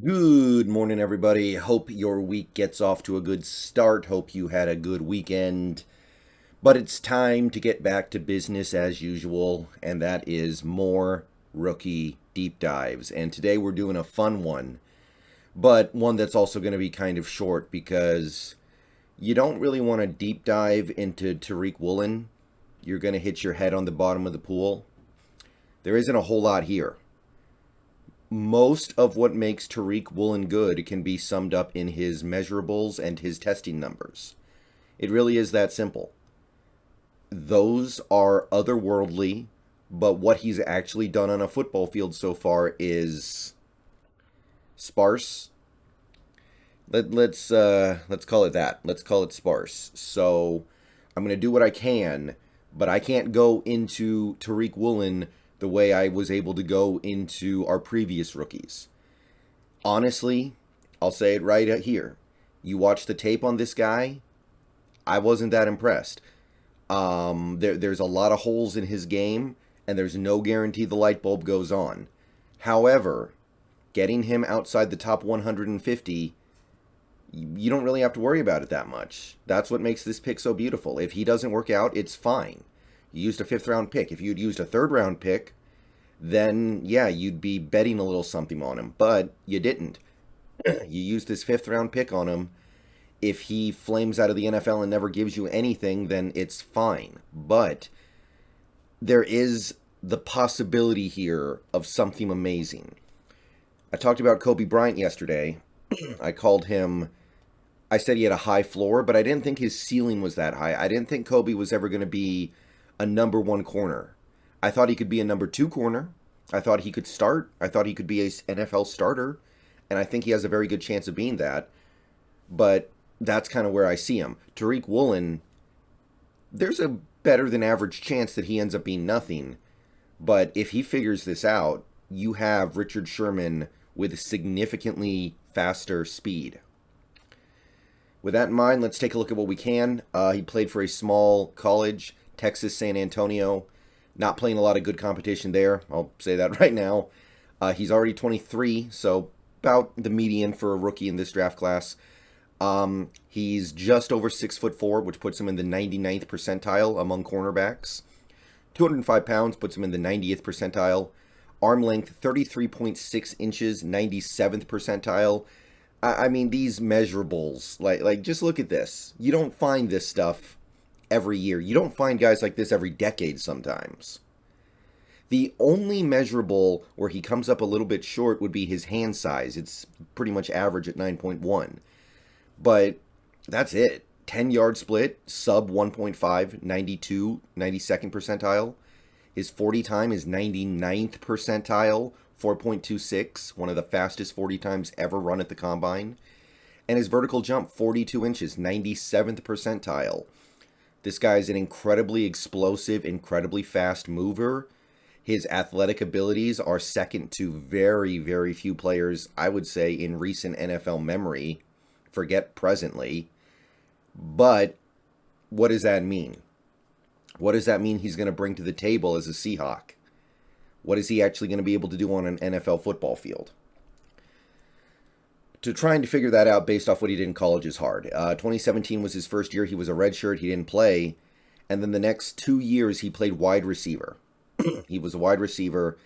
Good morning, everybody. Hope your week gets off to a good start. Hope you had a good weekend. But it's time to get back to business as usual, and that is more rookie deep dives. And today we're doing a fun one, but one that's also going to be kind of short because you don't really want to deep dive into Tariq Woolen. You're going to hit your head on the bottom of the pool. There isn't a whole lot here. Most of what makes Tariq Woolen good can be summed up in his measurables and his testing numbers. It really is that simple. Those are otherworldly, but what he's actually done on a football field so far is sparse. Let's call it that. Let's call it sparse. So I'm gonna do what I can, but I can't go into Tariq Woolen the way I was able to go into our previous rookies. Honestly, I'll say it right here. You watch the tape on this guy, I wasn't that impressed. There's a lot of holes in his game, and there's no guarantee the light bulb goes on. However, getting him outside the top 150, you don't really have to worry about it that much. That's what makes this pick so beautiful. If he doesn't work out, it's fine. You used a fifth round pick. If you'd used a third round pick, then yeah, you'd be betting a little something on him. But you didn't. You used this fifth round pick on him. If he flames out of the NFL and never gives you anything, then it's fine. But there is the possibility here of something amazing. I talked about Kobe Bryant yesterday. I said he had a high floor, but I didn't think his ceiling was that high. I didn't think Kobe was ever going to be a number one corner. I thought he could be a number two corner. I thought he could start. I thought he could be a NFL starter. And I think he has a very good chance of being that. But that's kind of where I see him. Tariq Woolen, there's a better than average chance that he ends up being nothing. But if he figures this out, you have Richard Sherman with significantly faster speed. With that in mind, let's take a look at what we can. He played for a small college, Texas San Antonio. Not playing a lot of good competition there. I'll say that right now. He's already 23, so about the median for a rookie in this draft class. He's just over 6'4", which puts him in the 99th percentile among cornerbacks. 205 pounds puts him in the 90th percentile. Arm length 33.6 inches, 97th percentile. I mean, these measurables, like just look at this. You don't find this stuff every year. You don't find guys like this every decade sometimes. The only measurable where he comes up a little bit short would be his hand size. It's pretty much average at 9.1. But that's it. 10-yard split, sub 1.5, 92, 92nd percentile. His 40 time is 99th percentile, 4.26, one of the fastest 40 times ever run at the combine. And his vertical jump, 42 inches, 97th percentile. This guy's an incredibly explosive, incredibly fast mover. His athletic abilities are second to very, very few players, I would say, in recent NFL memory. Forget presently. But what does that mean? What does that mean he's going to bring to the table as a Seahawk? What is he actually going to be able to do on an NFL football field? Trying to figure that out based off what he did in college is hard. 2017 was his first year. He was a redshirt. He didn't play. And then the next 2 years, he played wide receiver. He was a wide receiver.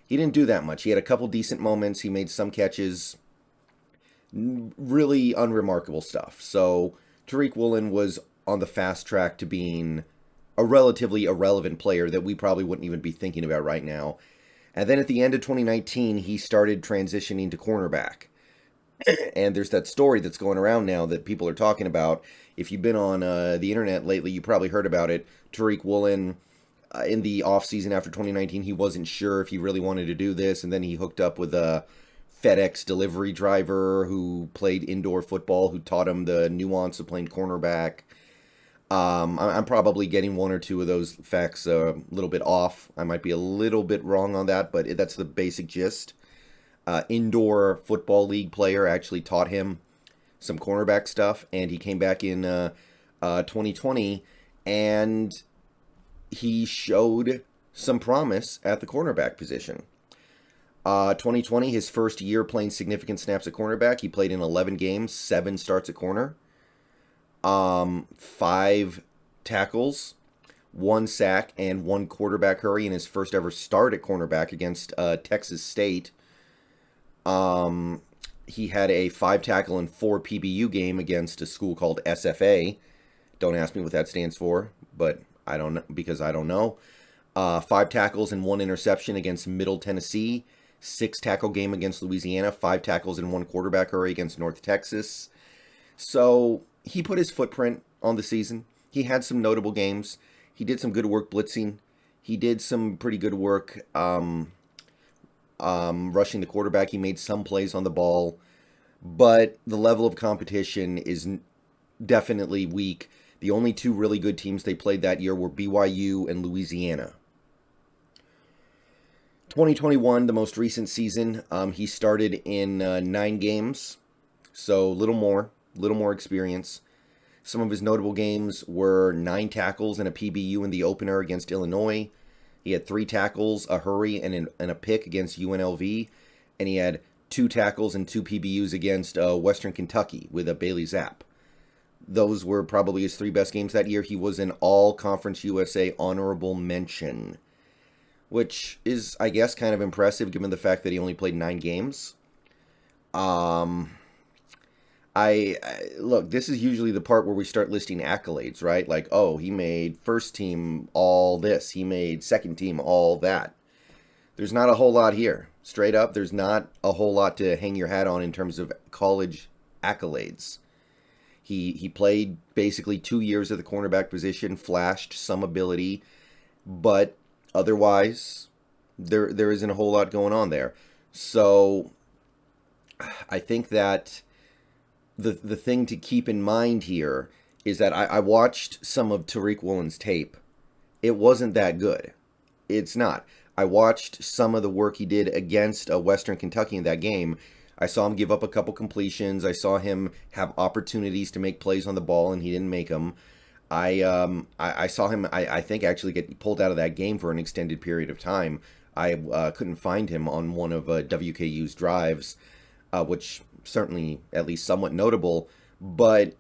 He didn't do that much. He had a couple decent moments. He made some catches. Really unremarkable stuff. So Tariq Woolen was on the fast track to being a relatively irrelevant player that we probably wouldn't even be thinking about right now. And then at the end of 2019, he started transitioning to cornerback. And there's that story that's going around now that people are talking about. If you've been on the internet lately, you probably heard about it. Tariq Woolen, in the offseason after 2019, he wasn't sure if he really wanted to do this. And then he hooked up with a FedEx delivery driver who played indoor football, who taught him the nuance of playing cornerback. I'm probably getting one or two of those facts a little bit off. I might be a little bit wrong on that, but that's the basic gist. Indoor football league player actually taught him some cornerback stuff, and he came back in 2020, and he showed some promise at the cornerback position. 2020, his first year playing significant snaps at cornerback. He played in 11 games, 7 starts at corner, 5 tackles, 1 sack, and 1 quarterback hurry in his first ever start at cornerback against Texas State. He had a 5 tackle and 4 PBU game against a school called SFA. Don't ask me what that stands for, but I don't know, because I don't know. 5 tackles and 1 interception against Middle Tennessee. 6 tackle game against Louisiana. 5 tackles and 1 quarterback hurry against North Texas. So he put his footprint on the season. He had some notable games. He did some good work blitzing. He did some pretty good work rushing the quarterback. He made some plays on the ball. But the level of competition is definitely weak. The only 2 really good teams they played that year were BYU and Louisiana. 2021, the most recent season, he started in 9 games, so a little more experience. Some of his notable games were 9 tackles and a PBU in the opener against Illinois. He had 3 tackles, a hurry, and a pick against UNLV, and he had 2 tackles and 2 PBUs against Western Kentucky with a Bailey Zapp. Those were probably his 3 best games that year. He was an All-Conference USA honorable mention, which is, I guess, kind of impressive given the fact that he only played 9 games. Look, this is usually the part where we start listing accolades, right? Like, oh, he made first team all this. He made second team all that. There's not a whole lot here. Straight up, there's not a whole lot to hang your hat on in terms of college accolades. He played basically 2 years at the cornerback position, flashed some ability, but otherwise, there isn't a whole lot going on there. So I think that the thing to keep in mind here is that I watched some of Tariq Woolen's tape. It wasn't that good. It's not. I watched some of the work he did against Western Kentucky in that game. I saw him give up a couple completions. I saw him have opportunities to make plays on the ball, and he didn't make them. I saw him, I think, actually get pulled out of that game for an extended period of time. I couldn't find him on one of WKU's drives, which certainly at least somewhat notable. But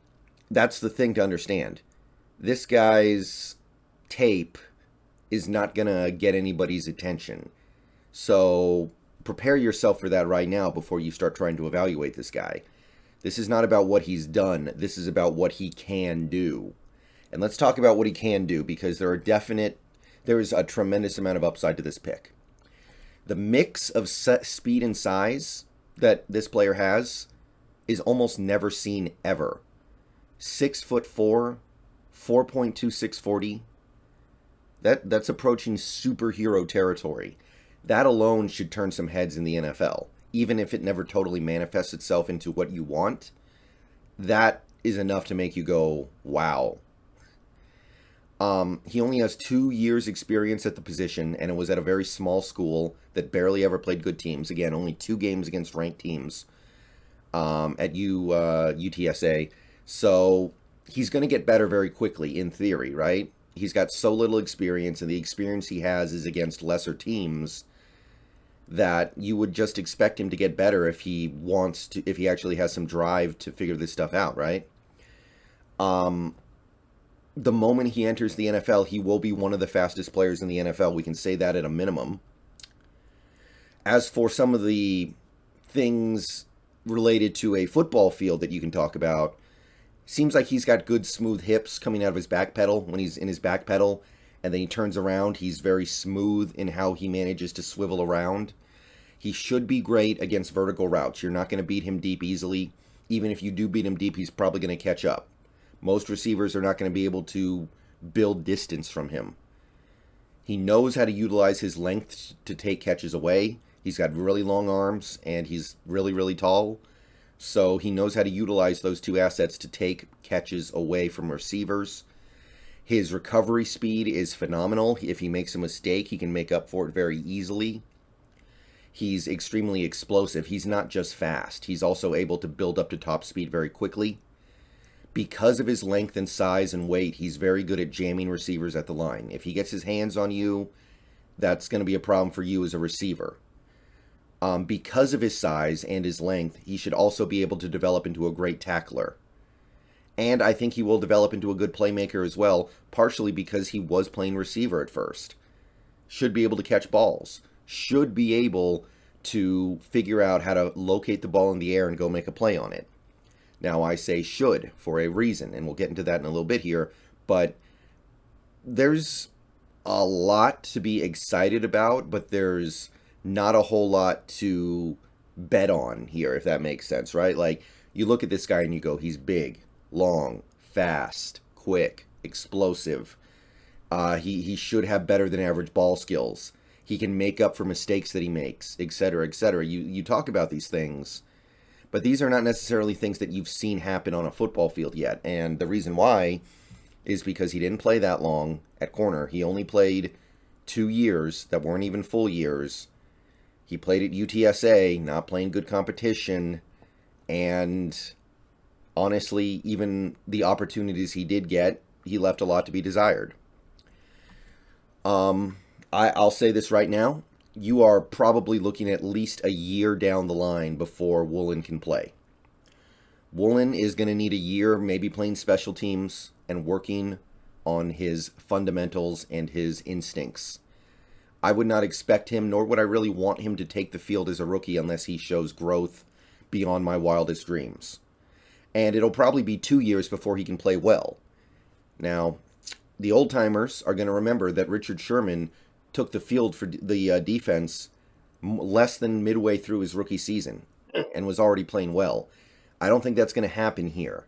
that's the thing to understand. This guy's tape is not going to get anybody's attention. So prepare yourself for that right now before you start trying to evaluate this guy. This is not about what he's done. This is about what he can do. And let's talk about what he can do, because there is a tremendous amount of upside to this pick. The mix of speed and size that this player has is almost never seen ever. 6'4", 4.26 40. That's approaching superhero territory. That alone should turn some heads in the NFL, even if it never totally manifests itself into what you want. That is enough to make you go, wow. He only has 2 years experience at the position, and it was at a very small school that barely ever played good teams. Again, only 2 games against ranked teams at UTSA. So he's going to get better very quickly, in theory, right? He's got so little experience, and the experience he has is against lesser teams, that you would just expect him to get better if he actually has some drive to figure this stuff out, right? The moment he enters the NFL, he will be one of the fastest players in the NFL. We can say that at a minimum. As for some of the things related to a football field that you can talk about, seems like he's got good smooth hips coming out of his back pedal. When he's in his back pedal and then he turns around, he's very smooth in how he manages to swivel around. He should be great against vertical routes. You're not going to beat him deep easily. Even if you do beat him deep, he's probably going to catch up. Most receivers are not going to be able to build distance from him. He knows how to utilize his length to take catches away. He's got really long arms, and he's really, really tall. So he knows how to utilize those 2 assets to take catches away from receivers. His recovery speed is phenomenal. If he makes a mistake, he can make up for it very easily. He's extremely explosive. He's not just fast. He's also able to build up to top speed very quickly. Because of his length and size and weight, he's very good at jamming receivers at the line. If he gets his hands on you, that's going to be a problem for you as a receiver. Because of his size and his length, he should also be able to develop into a great tackler. And I think he will develop into a good playmaker as well, partially because he was playing receiver at first. Should be able to catch balls. Should be able to figure out how to locate the ball in the air and go make a play on it. Now, I say should for a reason, and we'll get into that in a little bit here, but there's a lot to be excited about, but there's not a whole lot to bet on here, if that makes sense, right? Like, you look at this guy and you go, he's big, long, fast, quick, explosive. He should have better than average ball skills. He can make up for mistakes that he makes, etc., etc. You talk about these things, but these are not necessarily things that you've seen happen on a football field yet. And the reason why is because he didn't play that long at corner. He only played 2 years that weren't even full years. He played at UTSA, not playing good competition, and honestly, even the opportunities he did get, he left a lot to be desired. I'll say this right now. You are probably looking at least a year down the line before Woolen can play. Woolen is going to need a year maybe playing special teams and working on his fundamentals and his instincts. I would not expect him, nor would I really want him to take the field as a rookie unless he shows growth beyond my wildest dreams. And it'll probably be 2 years before he can play well. Now, the old-timers are going to remember that Richard Sherman took the field for the defense less than midway through his rookie season and was already playing well. I don't think that's going to happen here.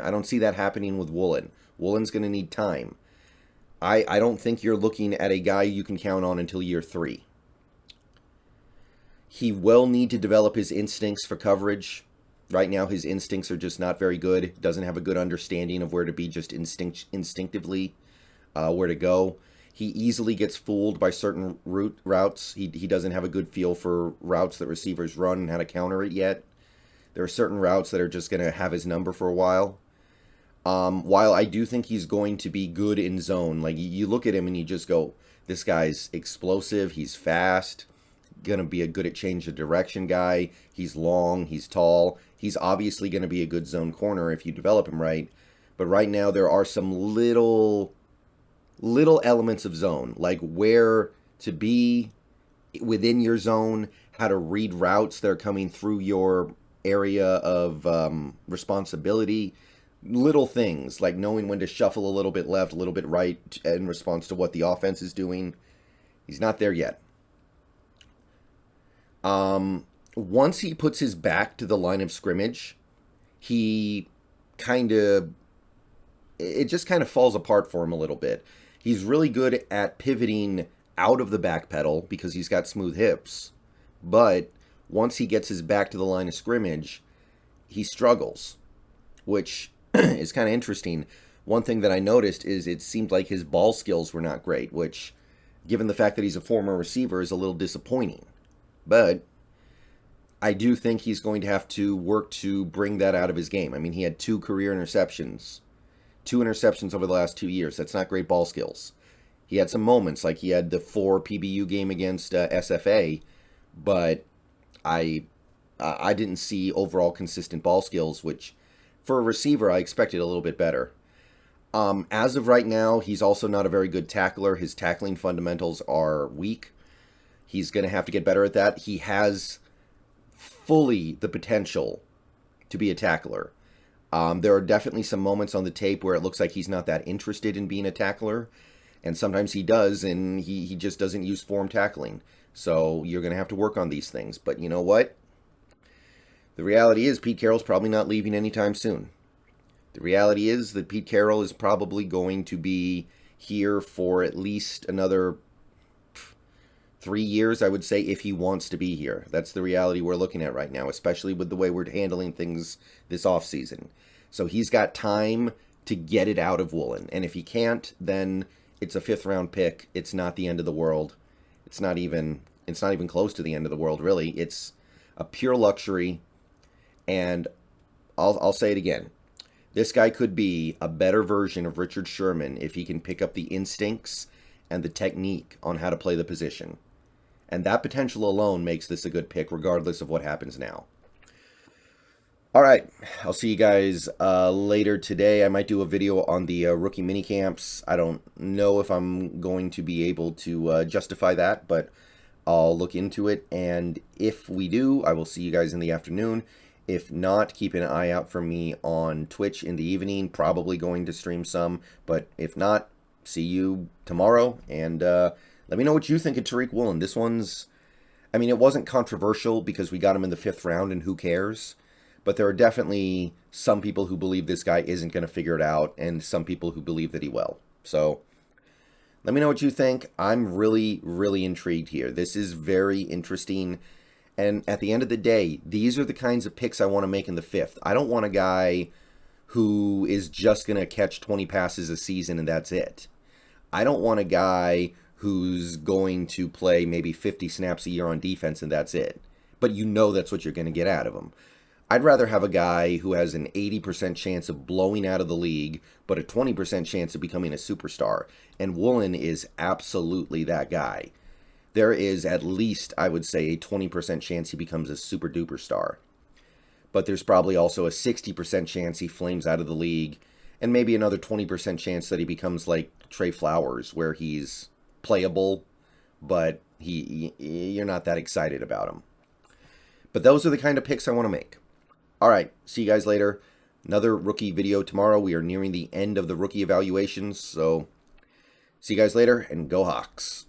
I don't see that happening with Woolen. Woolen's going to need time. I don't think you're looking at a guy you can count on until year 3. He will need to develop his instincts for coverage. Right now, his instincts are just not very good. Doesn't have a good understanding of where to be just instinctively, where to go. He easily gets fooled by certain routes. He doesn't have a good feel for routes that receivers run and how to counter it yet. There are certain routes that are just going to have his number for a while. While I do think he's going to be good in zone, like you look at him and you just go, this guy's explosive, he's fast, going to be a good at change of direction guy, he's long, he's tall, he's obviously going to be a good zone corner if you develop him right. But right now there are some little elements of zone, like where to be within your zone, how to read routes that are coming through your area of responsibility. Little things like knowing when to shuffle a little bit left, a little bit right in response to what the offense is doing. He's not there yet. Once he puts his back to the line of scrimmage, it just kind of falls apart for him a little bit. He's really good at pivoting out of the back pedal because he's got smooth hips. But once he gets his back to the line of scrimmage, he struggles, which is kind of interesting. One thing that I noticed is it seemed like his ball skills were not great, which, given the fact that he's a former receiver, is a little disappointing. But I do think he's going to have to work to bring that out of his game. I mean, he had 2 career interceptions. 2 interceptions over the last 2 years. That's not great ball skills. He had some moments, like he had the 4 PBU game against SFA, but I didn't see overall consistent ball skills, which for a receiver I expected a little bit better. As of right now, he's also not a very good tackler. His tackling fundamentals are weak. He's going to have to get better at that. He has fully the potential to be a tackler. There are definitely some moments on the tape where it looks like he's not that interested in being a tackler, and sometimes he does, and he just doesn't use form tackling. So you're going to have to work on these things. But you know what? The reality is Pete Carroll's probably not leaving anytime soon. The reality is that Pete Carroll is probably going to be here for at least another 3 years, I would say, if he wants to be here. That's the reality we're looking at right now, especially with the way we're handling things this offseason. So he's got time to get it out of Woolen. And if he can't, then it's a 5th-round pick. It's not the end of the world. It's not even close to the end of the world, really. It's a pure luxury. And I'll say it again. This guy could be a better version of Richard Sherman if he can pick up the instincts and the technique on how to play the position. And that potential alone makes this a good pick, regardless of what happens now. All right, I'll see you guys later today. I might do a video on the rookie mini camps. I don't know if I'm going to be able to justify that, but I'll look into it. And if we do, I will see you guys in the afternoon. If not, keep an eye out for me on Twitch in the evening. Probably going to stream some, but if not, see you tomorrow. And let me know what you think of Tariq Woolen. This one's, I mean, it wasn't controversial because we got him in the 5th round, and who cares? But there are definitely some people who believe this guy isn't going to figure it out, and some people who believe that he will. So let me know what you think. I'm really, really intrigued here. This is very interesting. And at the end of the day, these are the kinds of picks I want to make in the 5th. I don't want a guy who is just going to catch 20 passes a season and that's it. I don't want a guy who's going to play maybe 50 snaps a year on defense and that's it. But you know that's what you're going to get out of him. I'd rather have a guy who has an 80% chance of blowing out of the league, but a 20% chance of becoming a superstar. And Woolen is absolutely that guy. There is at least, I would say, a 20% chance he becomes a super duper star. But there's probably also a 60% chance he flames out of the league, and maybe another 20% chance that he becomes like Trey Flowers, where he's playable, but you're not that excited about him. But those are the kind of picks I want to make. All right, see you guys later. Another rookie video tomorrow. We are nearing the end of the rookie evaluations, so see you guys later, and go Hawks.